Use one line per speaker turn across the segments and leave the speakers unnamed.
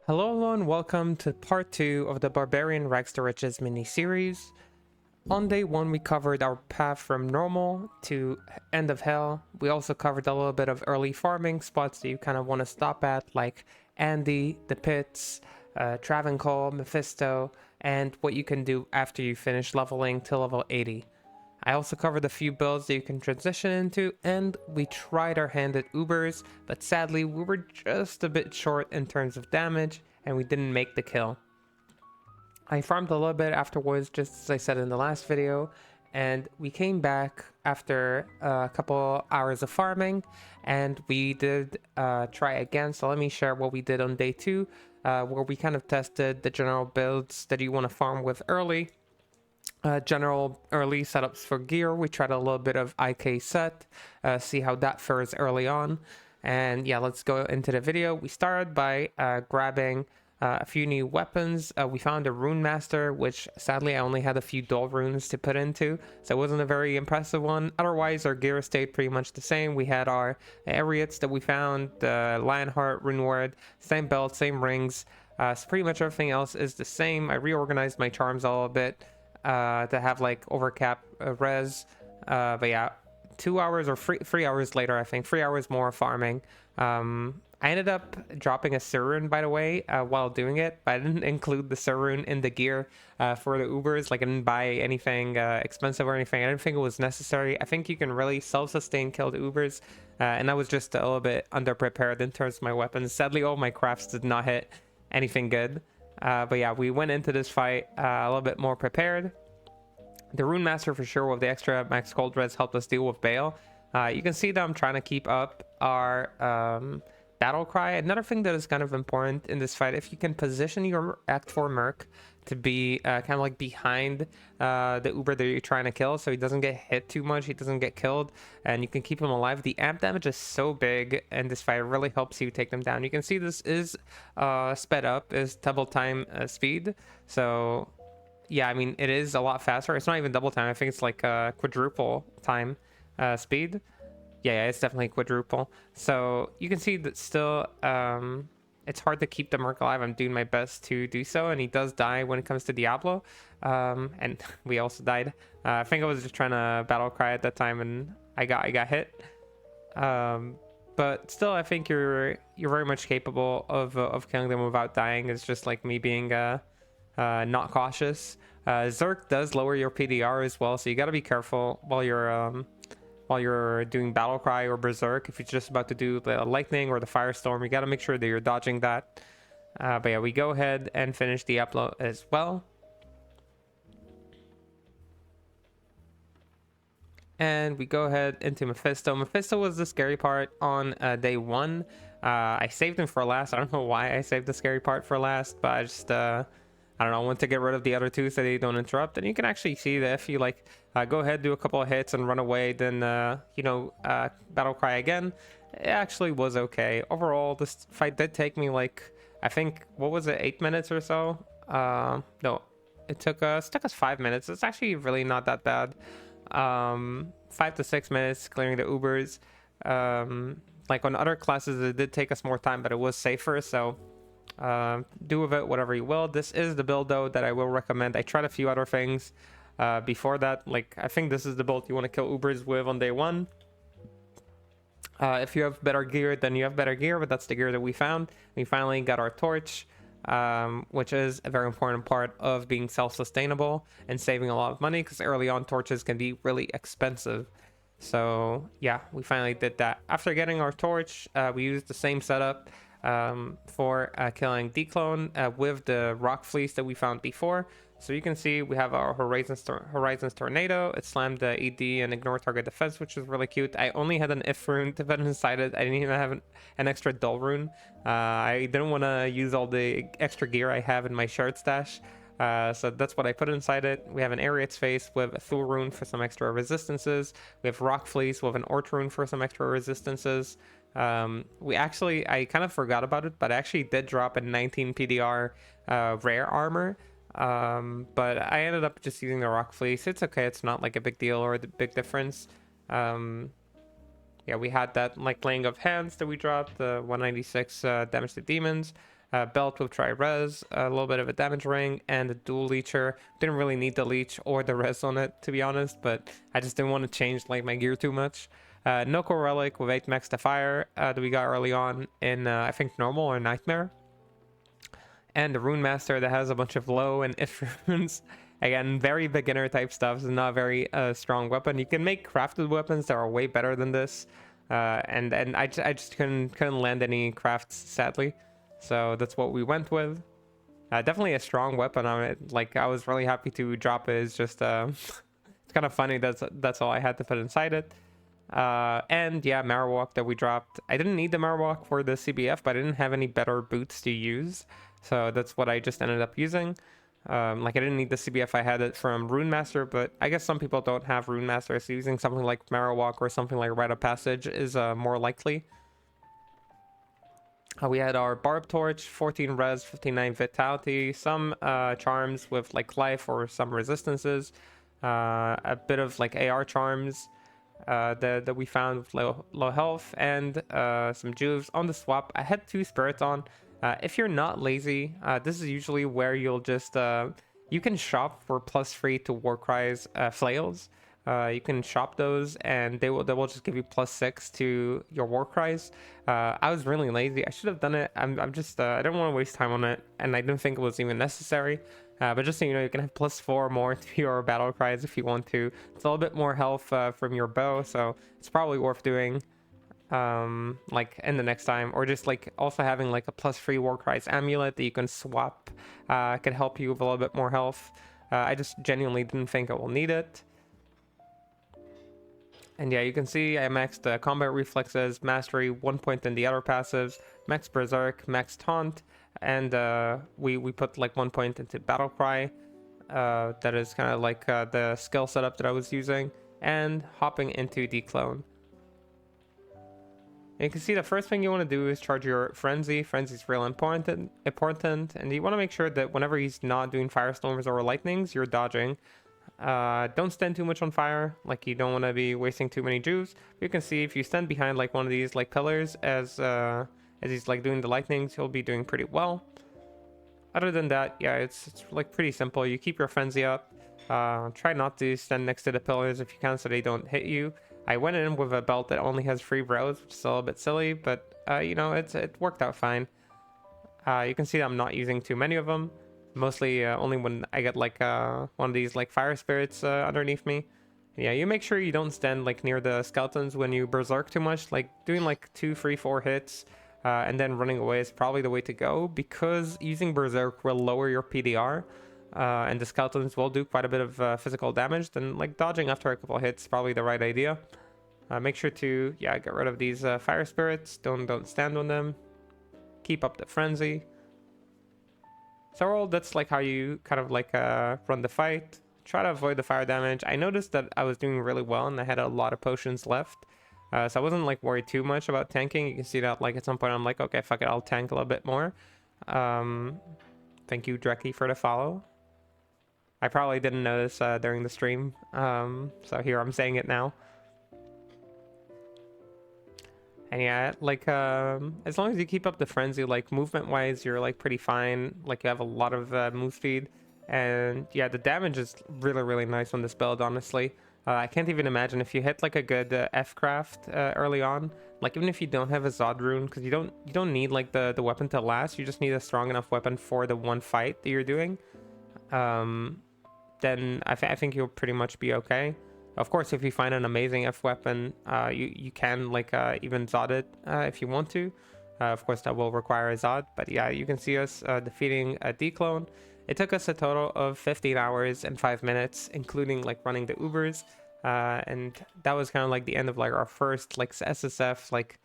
Hello everyone, welcome to part 2 of the Barbarian Rags to Riches mini-series. On day 1 we covered our path from normal to end of hell. We also covered a little bit of early farming spots that you kind of want to stop at, like Andy, the pits, Travancore, Mephisto, and what you can do after you finish leveling to level 80. I also covered a few builds that you can transition into, and we tried our hand at Ubers, but sadly we were just a bit short in terms of damage, and we didn't make the kill. I farmed a little bit afterwards, just as I said in the last video, and we came back after a couple hours of farming, and we did try again. So let me share what we did on day 2, where we kind of tested the general builds that you want to farm with early. General early setups for gear. We tried a little bit of IK set, see how that fares early on. And yeah, let's go into the video. We started by grabbing a few new weapons. We found a rune master, which sadly I only had a few dull runes to put into, so it wasn't a very impressive one. Otherwise, our gear stayed pretty much the same. We had our Ariettes that we found, the Lionheart, Rune Ward, same belt, same rings. So pretty much everything else is the same. I reorganized my charms a little bit to have like overcap res, but yeah, 2 hours or 3 hours later, I think 3 hours more farming. I ended up dropping a Surun, by the way, while doing it, but I didn't include the Surun in the gear for the Ubers. Like, I didn't buy anything expensive or anything. I didn't think it was necessary. I think you can really self-sustain kill the Ubers, and I was just a little bit underprepared in terms of my weapons. Sadly, all my crafts did not hit anything good. But yeah, we went into this fight a little bit more prepared. The Rune Master for sure with the extra max gold res helped us deal with Baal. You can see that I'm trying to keep up our battle cry. Another thing that is kind of important in this fight, if you can position your Act 4 Merc to be kind of like behind the Uber that you're trying to kill, so he doesn't get hit too much, he doesn't get killed, and you can keep him alive. The amp damage is so big in this fight, it really helps you take them down. You can see this is sped up, is double time speed, so yeah, I mean, it is a lot faster. It's not even double time, I think it's like quadruple time speed. Yeah, it's definitely quadruple. So you can see that still it's hard to keep the Merc alive. I'm doing my best to do so, and he does die when it comes to Diablo. And we also died. I think I was just trying to battle cry at that time, and I got hit. But still, I think you're very much capable of killing them without dying. It's just like me being not cautious. Zerk does lower your PDR as well, so you got to be careful while you're doing battle cry or berserk. If you're just about to do the lightning or the firestorm, you got to make sure that you're dodging that. But yeah, we go ahead and finish the upload as well. And we go ahead into Mephisto. Mephisto was the scary part on day 1. I saved him for last. I don't know why I saved the scary part for last, but I just I don't know, I want to get rid of the other two so they don't interrupt. And you can actually see that if you like go ahead, do a couple of hits and run away, then battle cry again, it actually was okay. Overall, this fight did take me like, I think, what was it, 8 minutes or so? No, it took us 5 minutes. It's actually really not that bad. 5 to 6 minutes clearing the Ubers. Like on other classes it did take us more time, but it was safer, so do with it whatever you will. This is the build though that I will recommend. I tried a few other things before that. Like, I think this is the build you want to kill Ubers with on day 1. If you have better gear, then you have better gear, but that's the gear that we found. We finally got our torch, which is a very important part of being self-sustainable and saving a lot of money, because early on torches can be really expensive. So yeah, we finally did that. After getting our torch, we used the same setup for killing dclone with the rock fleece that we found before. So you can see we have our Horizons Tornado. It slammed the ED and ignore target defense, which is really cute. I only had an if rune to put inside it. I didn't even have an extra dull rune. I didn't want to use all the extra gear I have in my shard stash. So that's what I put inside it. We have an Ariett's face with a Thule rune for some extra resistances. We have Rock Fleece with an Ort rune for some extra resistances. I kind of forgot about it, but I actually did drop a 19 PDR rare armor. But I ended up just using the Rock Fleece. It's okay, it's not like a big deal or a big difference. Yeah, we had that like laying of hands that we dropped, the 196 damage to demons. belt with tri-res, a little bit of a damage ring, and a dual leecher. Didn't really need the leech or the res on it, to be honest, but I just didn't want to change like my gear too much. Noko relic with 8 max to fire that we got early on in I think normal or nightmare, and the rune master that has a bunch of low and if runes. Again, very beginner type stuff. It's not a very strong weapon. You can make crafted weapons that are way better than this, and I just couldn't land any crafts, sadly. So that's what we went with. Definitely a strong weapon on it. Like, I was really happy to drop it. It's just it's kind of funny. That's all I had to put inside it. And yeah, Marowak that we dropped. I didn't need the Marowak for the CBF, but I didn't have any better boots to use, so that's what I just ended up using. Like, I didn't need the CBF, I had it from Rune Master, but I guess some people don't have Rune Master, so using something like Marowak or something like Rite of Passage is more likely. We had our Barb Torch, 14 res, 59 vitality, some charms with like life or some resistances, a bit of like AR charms that we found with low health, and some juves on the swap. I had 2 spirits on. If you're not lazy, this is usually where you'll just you can shop for +3 to Warcry's flails. You can shop those and they will just give you +6 to your Warcries. I was really lazy. I should have done it. I'm just I don't want to waste time on it, and I didn't think it was even necessary. But just so you know, you can have +4 more to your battle cries if you want to. It's a little bit more health from your bow, so it's probably worth doing like in the next time. Or just like also having like a +3 Warcries amulet that you can swap could help you with a little bit more health. I just genuinely didn't think I will need it. And yeah, you can see I maxed combat reflexes, mastery, 1 point in the other passives, max berserk, max taunt, and we put like 1 point into battle cry. That is kind of like the skill setup that I was using, and hopping into dclone. And you can see the first thing you want to do is charge your frenzy. Frenzy is real important, and you want to make sure that whenever he's not doing firestorms or lightnings, you're dodging. Don't stand too much on fire, like you don't want to be wasting too many juice. You can see if you stand behind like one of these like pillars as he's like doing the lightnings, he'll be doing pretty well. Other than that, yeah, it's like pretty simple. You keep your frenzy up. Try not to stand next to the pillars if you can, so they don't hit you. I went in with a belt that only has 3 rows, which is a little bit silly, but you know, it worked out fine. You can see that I'm not using too many of them. Mostly only when I get like one of these like fire spirits underneath me. Yeah, you make sure you don't stand like near the skeletons when you berserk too much. Like doing like 2, 3, 4 hits and then running away is probably the way to go, because using berserk will lower your PDR and the skeletons will do quite a bit of physical damage. Then like dodging after a couple hits is probably the right idea. Make sure to get rid of these fire spirits. Don't stand on them. Keep up the frenzy. So overall, that's like how you kind of like run the fight. Try to avoid the fire damage. I noticed that I was doing really well and I had a lot of potions left. So I wasn't like worried too much about tanking. You can see that like at some point I'm like, okay, fuck it, I'll tank a little bit more. Thank you, Dreki, for the follow. I probably didn't notice during the stream. So here I'm saying it now. And yeah, like as long as you keep up the frenzy, like movement wise, you're like pretty fine. Like you have a lot of move speed, and yeah, the damage is really nice on this build, honestly. I can't even imagine if you hit like a good F craft early on, like even if you don't have a Zod rune, because you don't need like the weapon to last. You just need a strong enough weapon for the one fight that you're doing. Then I think you'll pretty much be okay. Of course, if you find an amazing F weapon, you can like even Zod it if you want to. Of course, that will require a Zod. But yeah, you can see us defeating a dclone. It took us a total of 15 hours and 5 minutes, including like running the Ubers. And that was kind of like the end of like our first like SSF like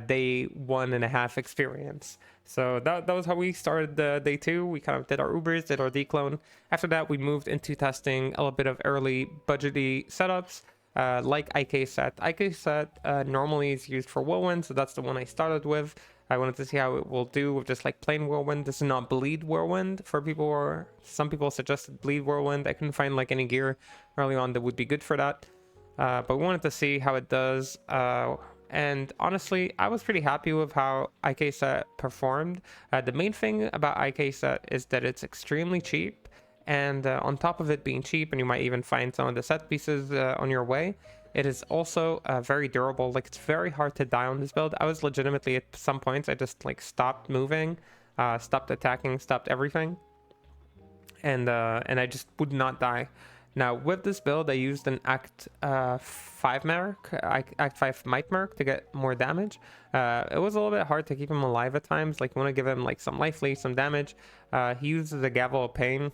day 1.5 experience. So that was how we started the day 2. We kind of did our Ubers, did our dclone. After that, we moved into testing a little bit of early budgety setups like IK set. IK set normally is used for Whirlwind, so that's the one I started with. I wanted to see how it will do with just like plain Whirlwind. This is not bleed Whirlwind for people, or some people suggested bleed Whirlwind. I couldn't find like any gear early on that would be good for that. But we wanted to see how it does And honestly, I was pretty happy with how IK set performed. The main thing about IK set is that it's extremely cheap, and on top of it being cheap, and you might even find some of the set pieces on your way, it is also very durable. Like, it's very hard to die on this build. I was legitimately at some points I just like stopped moving, stopped attacking, stopped everything, and I just would not die. Now with this build, I used an Act 5 merc, Act 5 Might merc to get more damage. It was a little bit hard to keep him alive at times. Like, you want to give him like some life lead, some damage. He uses the Gavel of Pain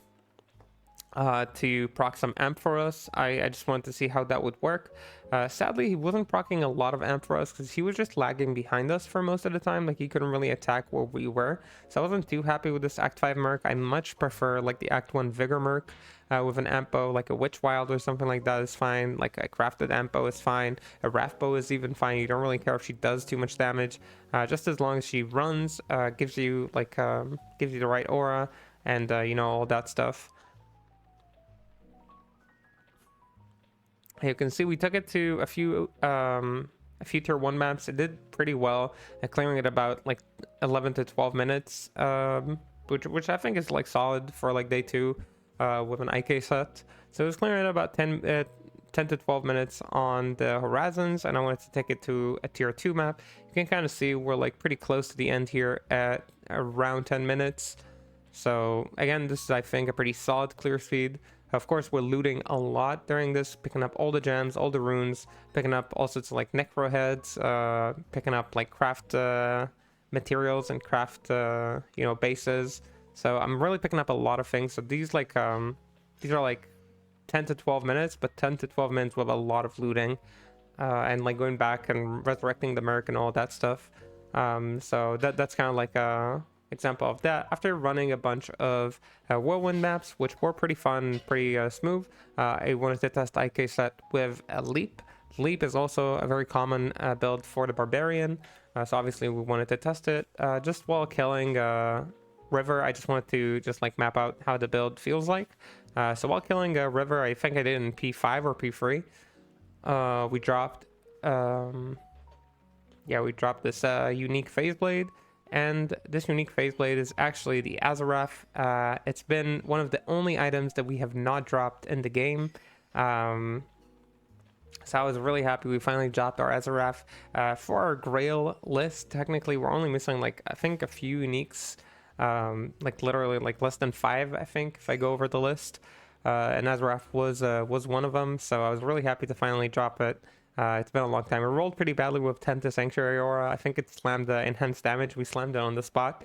to proc some amp for us. I just wanted to see how that would work. Sadly, he wasn't procking a lot of amp for us because he was just lagging behind us for most of the time. Like, he couldn't really attack where we were. So I wasn't too happy with this Act 5 merc. I much prefer like the Act 1 Vigor merc with an amp bow, like a Witch Wild or something like that is fine. Like a crafted amp bow is fine. A Wrath bow is even fine. You don't really care if she does too much damage. Just as long as she runs, gives you like gives you the right aura and you know, all that stuff. You can see we took it to a few tier 1 maps. It did pretty well at clearing it about like 11 to 12 minutes, which I think is like solid for like day 2 with an IK set. So it was clearing it about 10 to 12 minutes on the horizons, and I wanted to take it to a tier 2 map. You can kind of see we're like pretty close to the end here at around 10 minutes. So again, this is, I think, a pretty solid clear speed. Of course, we're looting a lot during this, picking up all the gems, all the runes, picking up all sorts of like necro heads, picking up like craft materials and craft you know, bases. So I'm really picking up a lot of things. So these like these are like 10 to 12 minutes, but 10 to 12 minutes with a lot of looting and like going back and resurrecting the merc and all that stuff. So that's kind of like a example of that. After running a bunch of Whirlwind maps, which were pretty fun, pretty smooth, I wanted to test IK set with a Leap. Leap is also a very common build for the Barbarian, so obviously we wanted to test it. Just while killing River, I just wanted to just like map out how the build feels like. So while killing River, I think I did in P5 or P3, we dropped we dropped this unique phase blade. And this unique phase blade is actually the Azarath. It's been one of the only items that we have not dropped in the game. So I was really happy we finally dropped our Azarath. For our Grail list, technically we're only missing like, I think, a few uniques. Like literally like less than 5, I think, if I go over the list. And Azarath was one of them, so I was really happy to finally drop it. It's been a long time. It rolled pretty badly with 10 to Sanctuary Aura. I think it slammed the enhanced damage. We slammed it on the spot.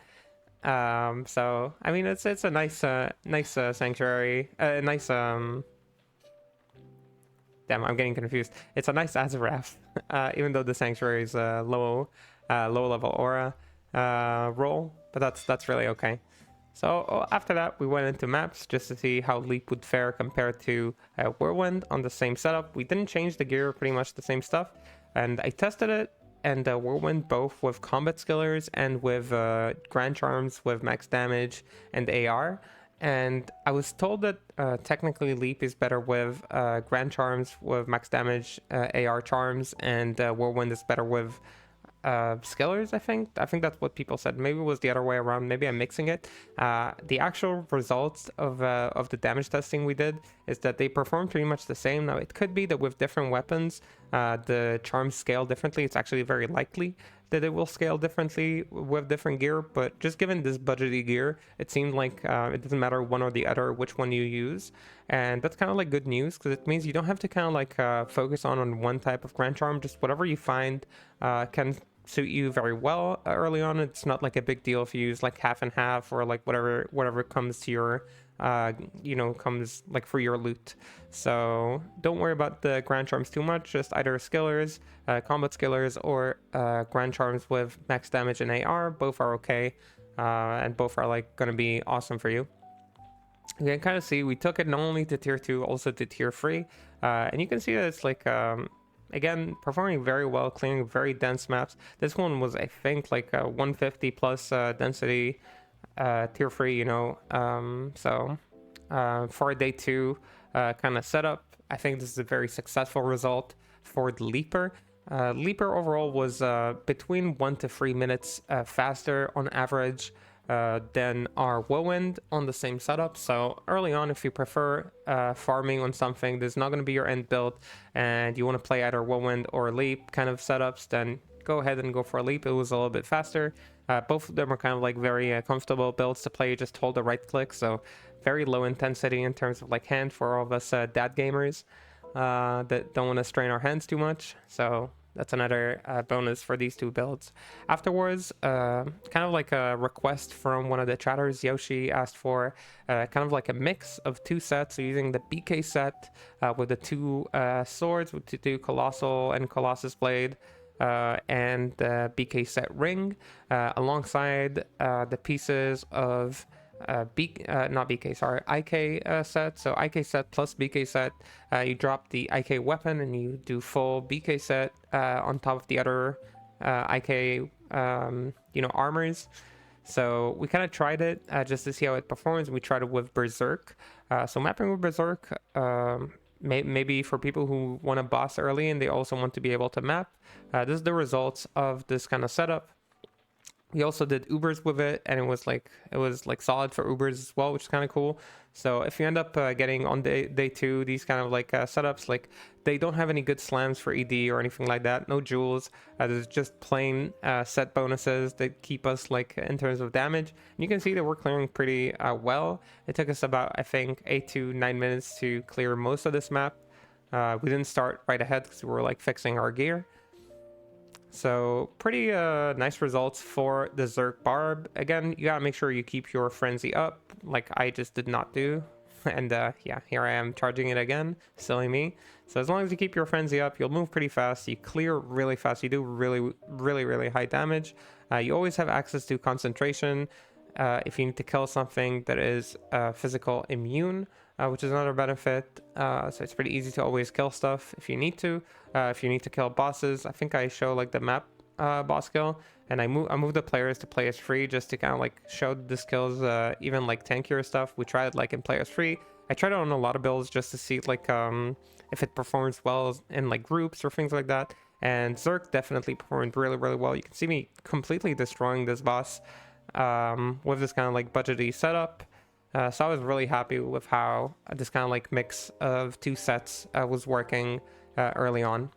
So I mean, it's a nice Sanctuary, nice damn, I'm getting confused. It's a nice Azarath, even though the Sanctuary is low level aura roll, but that's really okay. So after that, we went into maps just to see how Leap would fare compared to Whirlwind on the same setup. We didn't change the gear, pretty much the same stuff. And I tested it and Whirlwind both with combat skillers and with Grand Charms with max damage and AR. And I was told that technically Leap is better with Grand Charms with max damage, AR Charms, and Whirlwind is better with skillers. I think that's what people said. Maybe it was the other way around. Maybe I'm mixing it. The actual results of the damage testing we did is that they perform pretty much the same. Now it could be that with different weapons the charms scale differently. It's actually very likely that it will scale differently with different gear, but just given this budgety gear, it seemed like it doesn't matter one or the other which one you use. And that's kind of like good news, because it means you don't have to kind of like focus on one type of Grand Charm. Just whatever you find can suit you very well early on. It's not like a big deal if you use like half and half, or like whatever comes to your you know, comes like for your loot. So don't worry about the Grand Charms too much. Just either skillers, combat skillers, or Grand Charms with max damage and AR. Both are okay, and both are like gonna be awesome for you. You can kind of see we took it not only to tier 2, also to tier 3, and you can see that it's like again, performing very well, clearing very dense maps. This one was, I think, like 150 plus density, tier 3, you know. So for a day 2 kind of setup, I think this is a very successful result for the Leaper. Leaper overall was between 1 to 3 minutes faster on average than our Whirlwind on the same setup. So early on, if you prefer farming on something that's not going to be your end build and you want to play either Whirlwind or Leap kind of setups, then go ahead and go for a Leap. It was a little bit faster. Both of them are kind of like very comfortable builds to play. You just hold the right click, so very low intensity in terms of like hand for all of us dad gamers that don't want to strain our hands too much. So that's another bonus for these two builds. Afterwards, kind of like a request from one of the chatters, Yoshi asked for kind of like a mix of two sets. So using the BK set with the two swords, with the two Colossal and Colossus Blade, and the BK set ring, alongside the pieces of not BK, sorry, IK set. So IK set plus BK set, you drop the IK weapon and you do full BK set on top of the other IK, armors. So we kind of tried it just to see how it performs. We tried it with Berserk. So mapping with Berserk, maybe for people who want to boss early and they also want to be able to map. This is the results of this kind of setup. We also did Ubers with it, and it was like solid for Ubers as well, which is kind of cool. So if you end up getting on day two these kind of like setups, like they don't have any good slams for ED or anything like that, no jewels. There's just plain set bonuses that keep us like in terms of damage. And you can see that we're clearing pretty well. It took us about, I think, 8 to 9 minutes to clear most of this map. We didn't start right ahead because we were like fixing our gear. So pretty nice results for the Zerk Barb. Again, you gotta make sure you keep your frenzy up, like I just did not do. And yeah, here I am charging it again, silly me. So as long as you keep your frenzy up, you'll move pretty fast, you clear really fast, you do really high damage. You always have access to concentration if you need to kill something that is physical immune, which is another benefit. So it's pretty easy to always kill stuff if you need to. If you need to kill bosses, I think I show like the map boss kill, and I move the players to play as free just to kind of like show the skills, even like tankier stuff. We tried like in play as free. I tried it on a lot of builds just to see like if it performs well in like groups or things like that. And Zerk definitely performed really well. You can see me completely destroying this boss with this kind of like budgety setup. So I was really happy with how this kind of like mix of two sets was working early on.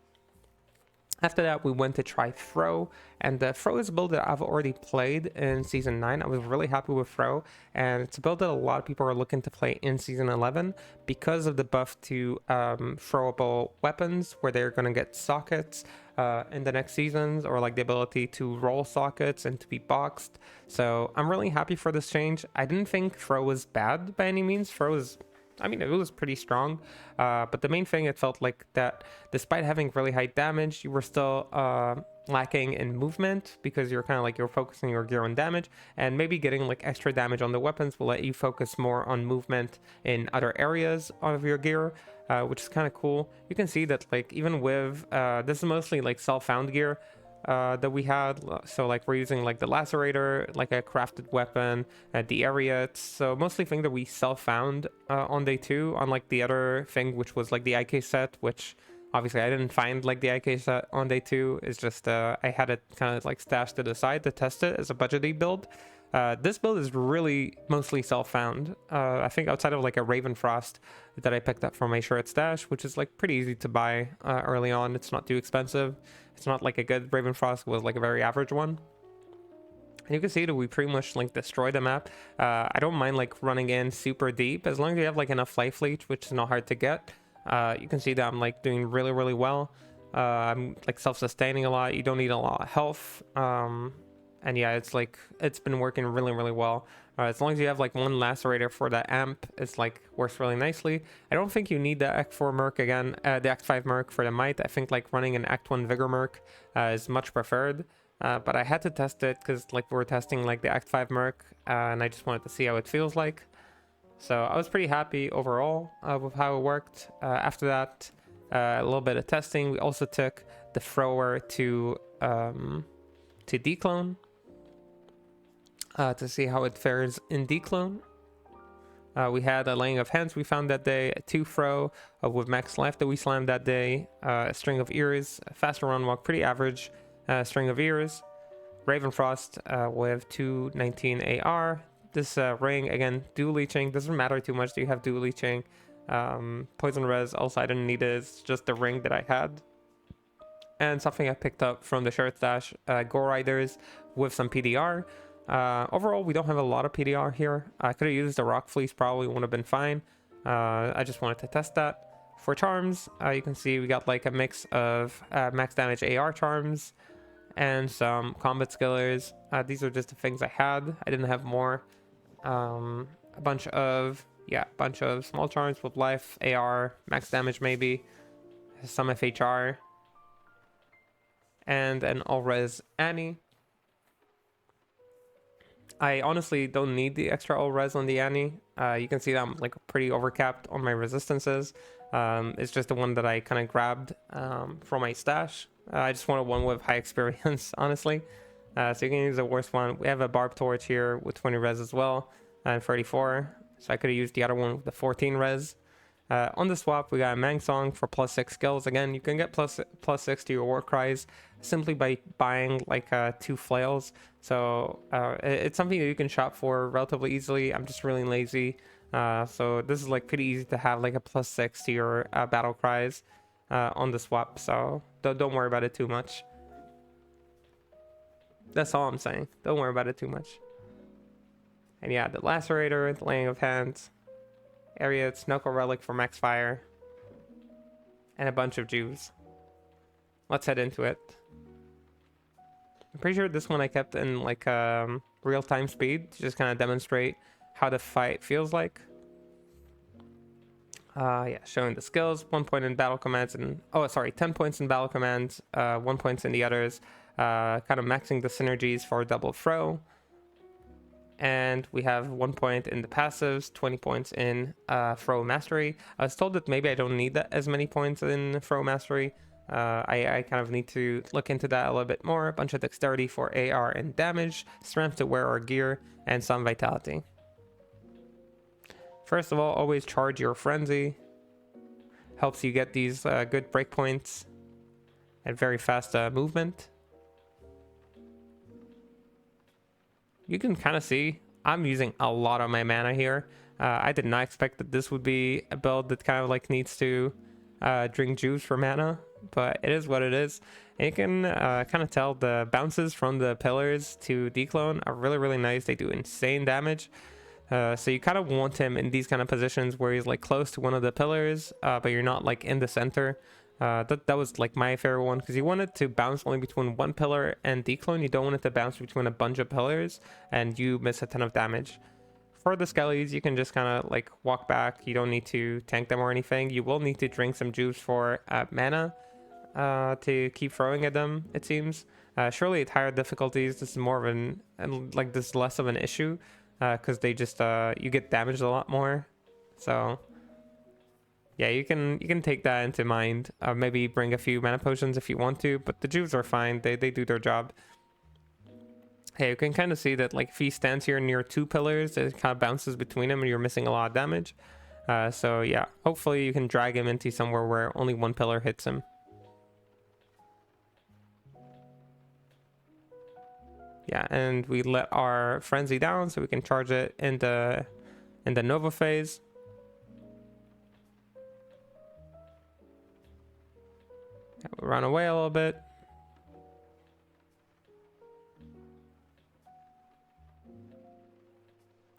After that, we went to try Throw, and the Throw is a build that I've already played in Season 9. I was really happy with Throw, and it's a build that a lot of people are looking to play in Season 11 because of the buff to throwable weapons, where they're going to get sockets in the next seasons, or like the ability to roll sockets and to be boxed. So I'm really happy for this change. I didn't think Throw was bad by any means. Throw is, I mean, it was pretty strong, but the main thing, it felt like that despite having really high damage, you were still lacking in movement, because you're kind of like, you're focusing your gear on damage, and maybe getting like extra damage on the weapons will let you focus more on movement in other areas of your gear, which is kind of cool. You can see that like even with this is mostly like self-found gear that we had. So like we're using like the lacerator, like a crafted weapon, the Ariat. So mostly thing that we self-found on day 2, unlike the other thing, which was like the IK set, which obviously I didn't find like the IK set on day 2. It's just I had it kind of like stashed to the side to test it as a budgety build. This build is really mostly self-found. I think outside of like a Ravenfrost that I picked up from a short stash, which is like pretty easy to buy early on. It's not too expensive. It's not like a good Ravenfrost, it was like a very average one. And you can see that we pretty much like destroy the map. I don't mind like running in super deep as long as you have like enough life leech, which is not hard to get. You can see that I'm like doing really well. I'm like self-sustaining a lot. You don't need a lot of health. And yeah, it's like, it's been working really well. As long as you have like one lacerator for that amp, it's like works really nicely. I don't think you need the Act 4 Merc again, the Act 5 Merc for the Might. I think like running an Act 1 Vigor Merc is much preferred. But I had to test it because like we were testing like the Act 5 Merc, and I just wanted to see how it feels like. So I was pretty happy overall with how it worked. After that, a little bit of testing. We also took the thrower to dclone. To see how it fares in dclone. We had a laying of hands we found that day, a 2 throw with max life that we slammed that day, a string of ears, a faster run walk, pretty average string of ears, Ravenfrost with 219 AR. This ring, again, dual leeching, doesn't matter too much. Do you have dual leeching? Poison res, also I didn't need it, it's just the ring that I had. And something I picked up from the shirt stash, Gore Riders with some PDR. Overall, we don't have a lot of PDR here. I could have used the Rock Fleece, probably would have been fine. I just wanted to test that. For charms, you can see we got like a mix of max damage AR charms and some combat skillers. These are just the things I had. I didn't have more. A bunch of small charms with life, AR, max damage maybe, some FHR, and an all-res Annie. I honestly don't need the extra all-res on the Annie. You can see that I'm like pretty overcapped on my resistances. It's just the one that I kind of grabbed from my stash. I just wanted one with high experience, honestly. So you can use the worst one. We have a Barb torch here with 20 res as well, and 34. So I could have used the other one with the 14 res. On the swap, we got a Mang Song for +6 skills. Again, you can get +6 to your war cries simply by buying like 2 flails. So it's something that you can shop for relatively easily. I'm just really lazy. So this is like pretty easy to have like a +6 to your battle cries on the swap. So don't worry about it too much. That's all I'm saying. Don't worry about it too much. And yeah, the Lacerator, the Laying of Hands, Ariat, Knuckle Relic for max fire, and a bunch of Jews. Let's head into it. I'm pretty sure this one I kept in like real-time speed to just kind of demonstrate how the fight feels like. Yeah, showing the skills, 1 point in battle commands, and 10 points in battle commands, 1 point in the others. Kind of maxing the synergies for double throw. And we have 1 point in the passives, 20 points in throw mastery. I was told that maybe I don't need that as many points in throw mastery. I kind of need to look into that a little bit more. A bunch of dexterity for AR and damage, strength to wear our gear, and some vitality. First of all, always charge your frenzy. Helps you get these good breakpoints and very fast movement. You can kind of see I'm using a lot of my mana here. I did not expect that this would be a build that kind of like needs to drink juice for mana, but it is what it is. And you can kind of tell the bounces from the pillars to dclone are really, really nice. They do insane damage. So you kind of want him in these kind of positions where he's like close to one of the pillars, but you're not like in the center. That was like my favorite one because you want it to bounce only between one pillar and declone. You don't want it to bounce between a bunch of pillars and you miss a ton of damage. For the skellies, you can just kind of like walk back. You don't need to tank them or anything. You will need to drink some juice for mana to keep throwing at them, it seems. Surely at higher difficulties, this is more of this is less of an issue because they just you get damaged a lot more. So yeah, you can take that into mind. Maybe bring a few mana potions if you want to, but the juice are fine. They do their job. Hey, you can kind of see that like if he stands here near 2 pillars, it kind of bounces between them and you're missing a lot of damage. So yeah, hopefully you can drag him into somewhere where only 1 pillar hits him. Yeah, and we let our frenzy down so we can charge it in the Nova phase. Yeah, we'll run away a little bit.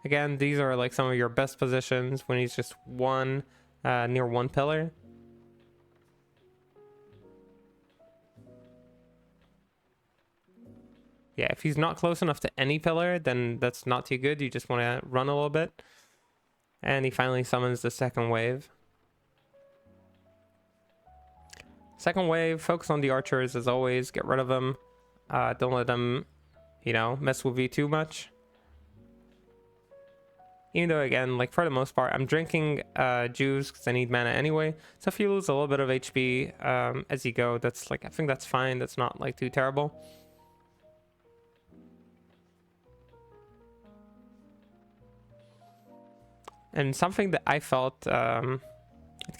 Again, these are like some of your best positions when he's just near 1 pillar. Yeah, if he's not close enough to any pillar, then that's not too good. You just want to run a little bit. And he finally summons the second wave. Second wave, focus on the archers as always. Get rid of them. Don't let them, mess with you too much. Even though, again, like for the most part, I'm drinking juice because I need mana anyway. So if you lose a little bit of HP as you go, that's like, I think that's fine. That's not like too terrible. And something that I felt, it kind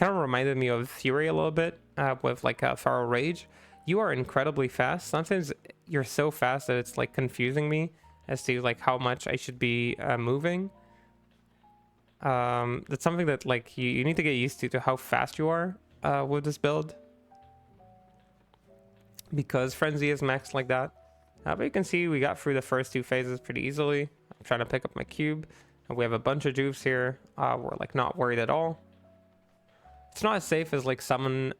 of reminded me of Fury a little bit, with like a Feral Rage. You are incredibly fast. Sometimes you're so fast that it's like confusing me as to like how much I should be moving. That's something that like you need to get used to how fast you are with this build, because Frenzy is maxed like that. But you can see we got through the first 2 phases pretty easily. I'm trying to pick up my cube, and we have a bunch of juice here. We're like not worried at all. It's not as safe as like summon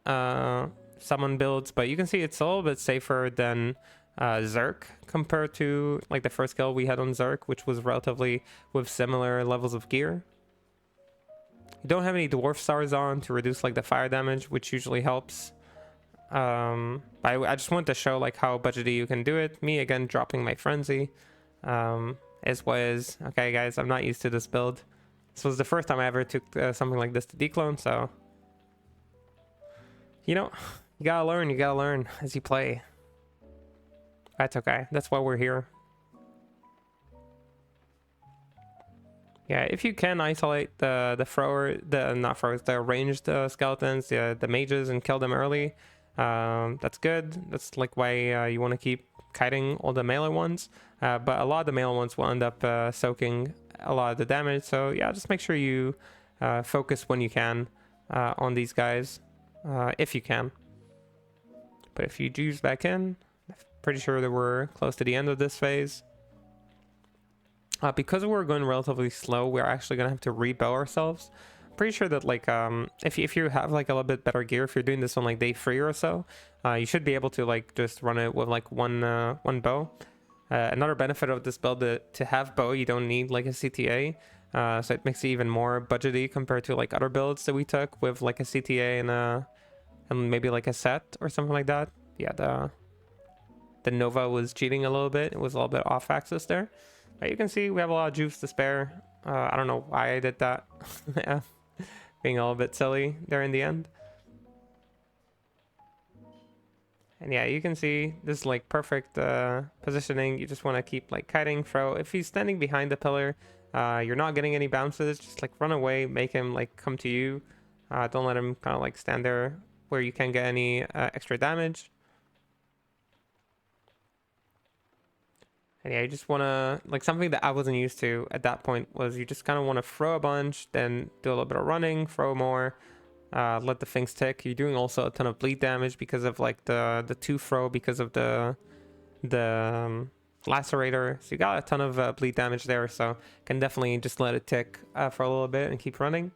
builds, but you can see it's a little bit safer than Zerk compared to like the first kill we had on Zerk, which was relatively with similar levels of gear. You don't have any dwarf stars on to reduce like the fire damage, which usually helps. But I just wanted to show like how budgety you can do it. Me again dropping my frenzy is what is okay, guys. I'm not used to this build. This was the first time I ever took something like this to declone, so you know, you gotta learn as you play. That's okay. That's why we're here. Yeah, if you can isolate the thrower, not throwers, the ranged skeletons, the mages, and kill them early, that's good. That's like why you want to keep kiting all the melee ones. But a lot of the melee ones will end up soaking a lot of the damage. So yeah, just make sure you focus when you can on these guys, if you can. But if you juice back in, I'm pretty sure that we're close to the end of this phase. Because we're going relatively slow, we're actually gonna have to rebow ourselves. Pretty sure that like if you have like a little bit better gear, if you're doing this on like day 3 or so, you should be able to like just run it with like one bow. Another benefit of this build, to have bow, you don't need like a CTA, so it makes it even more budgety compared to like other builds that we took with like a CTA and maybe like a set or something like that. Yeah, the Nova was cheating a little bit. It was a little bit off axis there. But you can see we have a lot of juice to spare. I don't know why I did that. Yeah, being a little bit silly there in the end. And yeah, you can see this is like perfect positioning. You just want to keep like kiting, throw. If he's standing behind the pillar, you're not getting any bounces. Just like run away, make him like come to you. Don't let him kind of like stand there where you can't get any extra damage. And yeah, you just want to, like, something that I wasn't used to at that point was you just kind of want to throw a bunch, then do a little bit of running, throw more, let the things tick. You're doing also a ton of bleed damage because of like the 2 throw, because of the lacerator. So you got a ton of bleed damage there, so can definitely just let it tick for a little bit and keep running.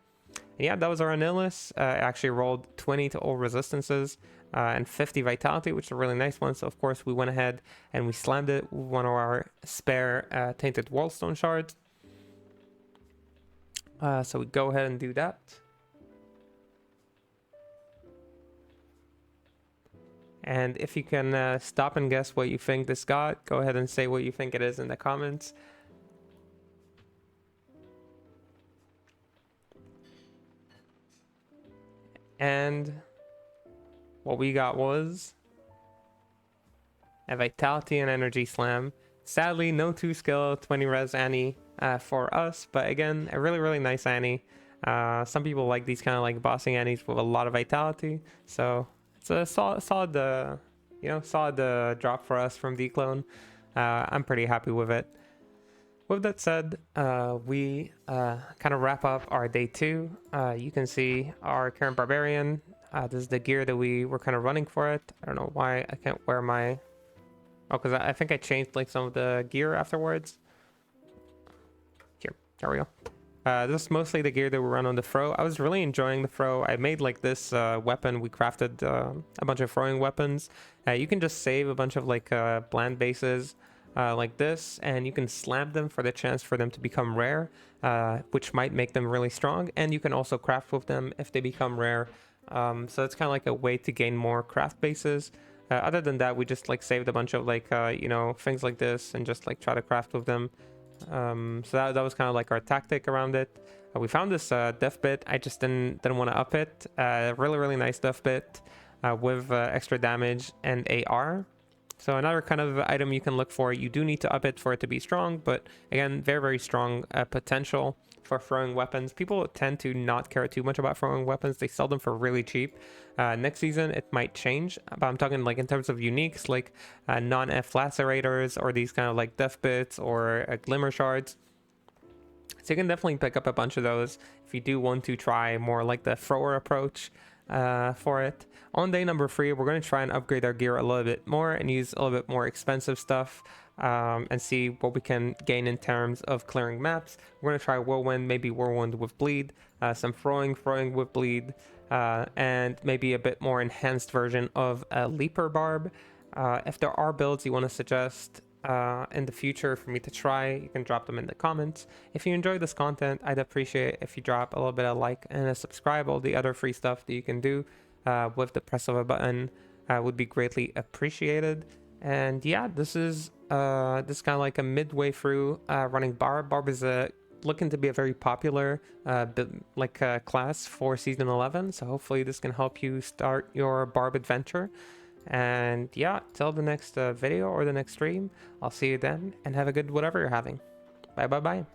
And yeah, that was our Anilus. I actually rolled 20 to all resistances. And 50 vitality, which is a really nice one. So of course we went ahead and we slammed it with one of our spare tainted wallstone shards. So we go ahead and do that. And if you can stop and guess what you think this got, go ahead and say what you think it is in the comments. And what we got was a Vitality and Energy Slam. Sadly, no 2 skill, 20 res Annie for us, but again, a really, really nice Annie. Some people like these kind of like bossing Annies with a lot of Vitality, so it's a solid drop for us from dclone. I'm pretty happy with it. With that said, we kind of wrap up our day 2. You can see our current Barbarian. This is the gear that we were kind of running for it. I don't know why I can't wear my... Oh, because I think I changed like some of the gear afterwards. There we go. This is mostly the gear that we run on the throw. I was really enjoying the throw. I made like this weapon. We crafted a bunch of throwing weapons. You can just save a bunch of like bland bases like this, and you can slam them for the chance for them to become rare, which might make them really strong. And you can also craft with them if they become rare. So it's kind of like a way to gain more craft bases. Other than that, we just like saved a bunch of like things like this and just like try to craft with them. So that was kind of like our tactic around it. We found this death bit. I just didn't want to up it. Really nice death bit with extra damage and AR. So another kind of item you can look for. You do need to up it for it to be strong, but again, very strong potential for throwing weapons. People tend to not care too much about throwing weapons. They sell them for really cheap. Next season it might change, but I'm talking like in terms of uniques, like non-F lacerators or these kind of like death bits or glimmer shards. So you can definitely pick up a bunch of those if you do want to try more like the thrower approach for it. On day number 3, we're going to try and upgrade our gear a little bit more and use a little bit more expensive stuff and see what we can gain in terms of clearing maps. We're going to try Whirlwind, maybe Whirlwind with bleed, some throwing with bleed, and maybe a bit more enhanced version of a leaper barb. If there are builds you want to suggest in the future for me to try, you can drop them in the comments. If you enjoy this content, I'd appreciate if you drop a little bit of like and a subscribe. All the other free stuff that you can do with the press of a button would be greatly appreciated. And yeah, this is kind of like a midway through running Barb. Barb is looking to be a very popular class for season 11, so hopefully this can help you start your Barb adventure. And yeah, till the next video or the next stream, I'll see you then, and have a good whatever you're having. Bye.